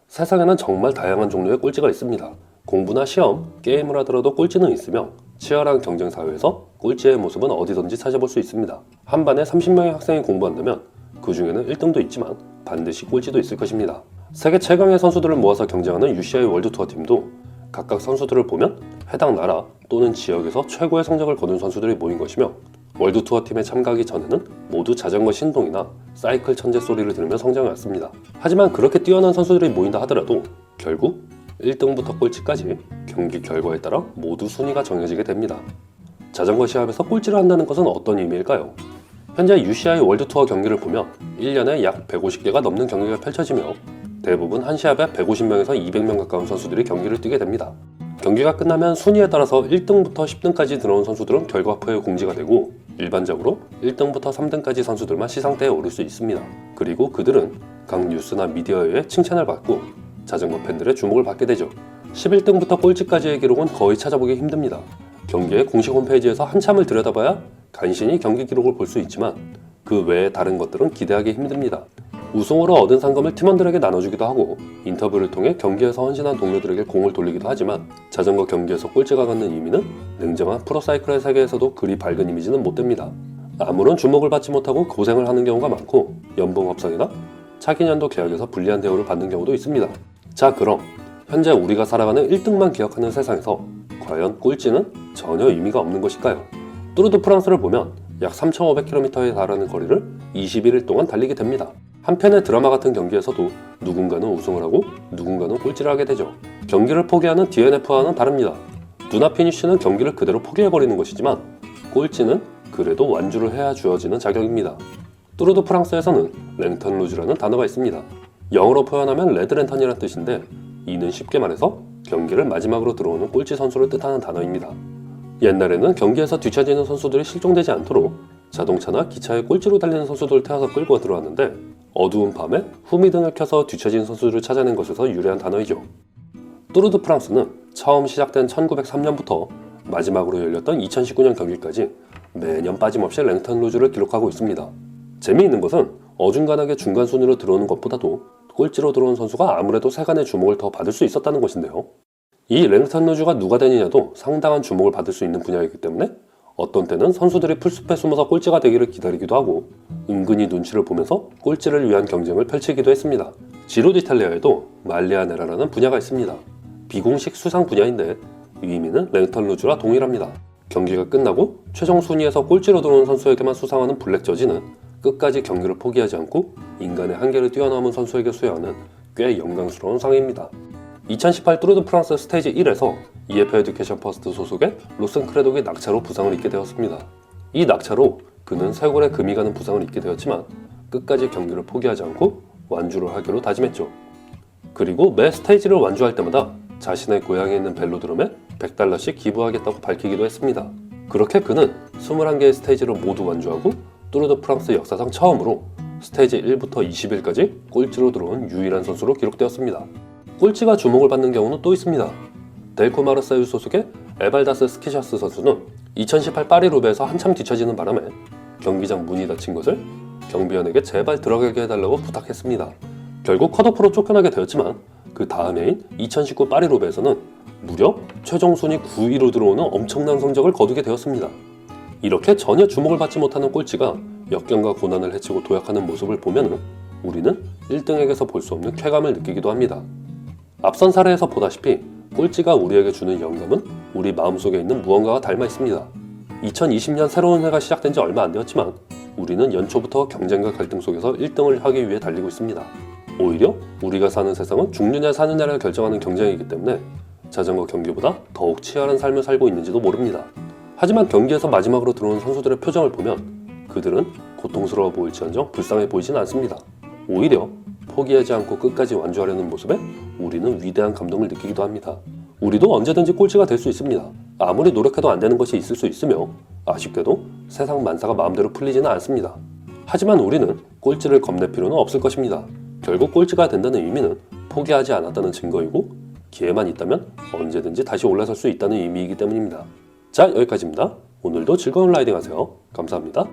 세상에는 정말 다양한 종류의 꼴찌가 있습니다. 공부나 시험, 게임을 하더라도 꼴찌는 있으며 치열한 경쟁 사회에서 꼴찌의 모습은 어디든지 찾아볼 수 있습니다. 한 반에 30명의 학생이 공부한다면 그 중에는 1등도 있지만 반드시 꼴찌도 있을 것입니다. 세계 최강의 선수들을 모아서 경쟁하는 UCI 월드투어 팀도 각각 선수들을 보면 해당 나라 또는 지역에서 최고의 성적을 거둔 선수들이 모인 것이며 월드투어 팀에 참가하기 전에는 모두 자전거 신동이나 사이클 천재 소리를 들으며 성장해왔습니다. 하지만 그렇게 뛰어난 선수들이 모인다 하더라도 결국 1등부터 꼴찌까지 경기 결과에 따라 모두 순위가 정해지게 됩니다. 자전거 시합에서 꼴찌를 한다는 것은 어떤 의미일까요? 현재 UCI 월드투어 경기를 보면 1년에 약 150개가 넘는 경기가 펼쳐지며 대부분 한 시합에 150명에서 200명 가까운 선수들이 경기를 뛰게 됩니다. 경기가 끝나면 순위에 따라서 1등부터 10등까지 들어온 선수들은 결과표에 공지가 되고 일반적으로 1등부터 3등까지 선수들만 시상대에 오를 수 있습니다. 그리고 그들은 각 뉴스나 미디어에 의해 칭찬을 받고 자전거 팬들의 주목을 받게 되죠. 11등부터 꼴찌까지의 기록은 거의 찾아보기 힘듭니다. 경기의 공식 홈페이지에서 한참을 들여다봐야 간신히 경기 기록을 볼 수 있지만 그 외의 다른 것들은 기대하기 힘듭니다. 우승으로 얻은 상금을 팀원들에게 나눠주기도 하고 인터뷰를 통해 경기에서 헌신한 동료들에게 공을 돌리기도 하지만 자전거 경기에서 꼴찌가 갖는 의미는 냉정한 프로사이클의 세계에서도 그리 밝은 이미지는 못 됩니다. 아무런 주목을 받지 못하고 고생을 하는 경우가 많고 연봉 협상이나 차기 년도 계약에서 불리한 대우를 받는 경우도 있습니다. 자, 그럼 현재 우리가 살아가는 1등만 기억하는 세상에서 과연 꼴찌는 전혀 의미가 없는 것일까요? 뚜르드 프랑스를 보면 약 3,500km에 달하는 거리를 21일 동안 달리게 됩니다. 한편의 드라마 같은 경기에서도 누군가는 우승을 하고 누군가는 꼴찌를 하게 되죠. 경기를 포기하는 DNF와는 다릅니다. 누나 피니쉬는 경기를 그대로 포기해버리는 것이지만 꼴찌는 그래도 완주를 해야 주어지는 자격입니다. 뚜르드 프랑스에서는 랭턴 루즈라는 단어가 있습니다. 영어로 표현하면 레드 랜턴이라는 뜻인데 이는 쉽게 말해서 경기를 마지막으로 들어오는 꼴찌 선수를 뜻하는 단어입니다. 옛날에는 경기에서 뒤처지는 선수들이 실종되지 않도록 자동차나 기차에 꼴찌로 달리는 선수들을 태워서 끌고 들어왔는데 어두운 밤에 후미등을 켜서 뒤처진 선수를 찾아낸 것에서 유래한 단어이죠. 뚜르드 프랑스는 처음 시작된 1903년부터 마지막으로 열렸던 2019년 경기까지 매년 빠짐없이 랭턴 루즈를 기록하고 있습니다. 재미있는 것은 어중간하게 중간 순위로 들어오는 것보다도 꼴찌로 들어온 선수가 아무래도 세간의 주목을 더 받을 수 있었다는 것인데요. 이 랭턴 루즈가 누가 되느냐도 상당한 주목을 받을 수 있는 분야이기 때문에 어떤 때는 선수들이 풀숲에 숨어서 꼴찌가 되기를 기다리기도 하고 은근히 눈치를 보면서 꼴찌를 위한 경쟁을 펼치기도 했습니다. 지로 디탈리아에도 말리아 네라라는 분야가 있습니다. 비공식 수상 분야인데 의미는 랭턴 루즈와 동일합니다. 경기가 끝나고 최종 순위에서 꼴찌로 들어온 선수에게만 수상하는 블랙 저지는 끝까지 경기를 포기하지 않고 인간의 한계를 뛰어넘은 선수에게 수여하는 꽤 영광스러운 상입니다. 2018 뚜르드 프랑스 스테이지 1에서 EF 에듀케이션 퍼스트 소속의 로슨 크레독이 낙차로 부상을 입게 되었습니다. 이 낙차로 그는 쇄골에 금이 가는 부상을 입게 되었지만 끝까지 경기를 포기하지 않고 완주를 하기로 다짐했죠. 그리고 매 스테이지를 완주할 때마다 자신의 고향에 있는 벨로드롬에 $100씩 기부하겠다고 밝히기도 했습니다. 그렇게 그는 21개의 스테이지를 모두 완주하고 뚜르드 프랑스 역사상 처음으로 스테이지 1부터 20일까지 꼴찌로 들어온 유일한 선수로 기록되었습니다. 꼴찌가 주목을 받는 경우는 또 있습니다. 델코 마르세유 소속의 에발다스 스키샤스 선수는 2018 파리 루베에서 한참 뒤처지는 바람에 경기장 문이 닫힌 것을 경비원에게 제발 들어가게 해달라고 부탁했습니다. 결국 컷오프로 쫓겨나게 되었지만 그 다음 해인 2019 파리 루베에서는 무려 최종 순위 9위로 들어오는 엄청난 성적을 거두게 되었습니다. 이렇게 전혀 주목을 받지 못하는 꼴찌가 역경과 고난을 헤치고 도약하는 모습을 보면 우리는 1등에게서 볼 수 없는 쾌감을 느끼기도 합니다. 앞선 사례에서 보다시피 꼴찌가 우리에게 주는 영감은 우리 마음속에 있는 무언가와 닮아 있습니다. 2020년 새로운 해가 시작된 지 얼마 안 되었지만 우리는 연초부터 경쟁과 갈등 속에서 1등을 하기 위해 달리고 있습니다. 오히려 우리가 사는 세상은 죽느냐 사느냐를 결정하는 경쟁이기 때문에 자전거 경기보다 더욱 치열한 삶을 살고 있는지도 모릅니다. 하지만 경기에서 마지막으로 들어온 선수들의 표정을 보면 그들은 고통스러워 보일지언정 불쌍해 보이진 않습니다. 오히려 포기하지 않고 끝까지 완주하려는 모습에 우리는 위대한 감동을 느끼기도 합니다. 우리도 언제든지 꼴찌가 될 수 있습니다. 아무리 노력해도 안 되는 것이 있을 수 있으며 아쉽게도 세상 만사가 마음대로 풀리지는 않습니다. 하지만 우리는 꼴찌를 겁낼 필요는 없을 것입니다. 결국 꼴찌가 된다는 의미는 포기하지 않았다는 증거이고 기회만 있다면 언제든지 다시 올라설 수 있다는 의미이기 때문입니다. 자, 여기까지입니다. 오늘도 즐거운 라이딩 하세요. 감사합니다.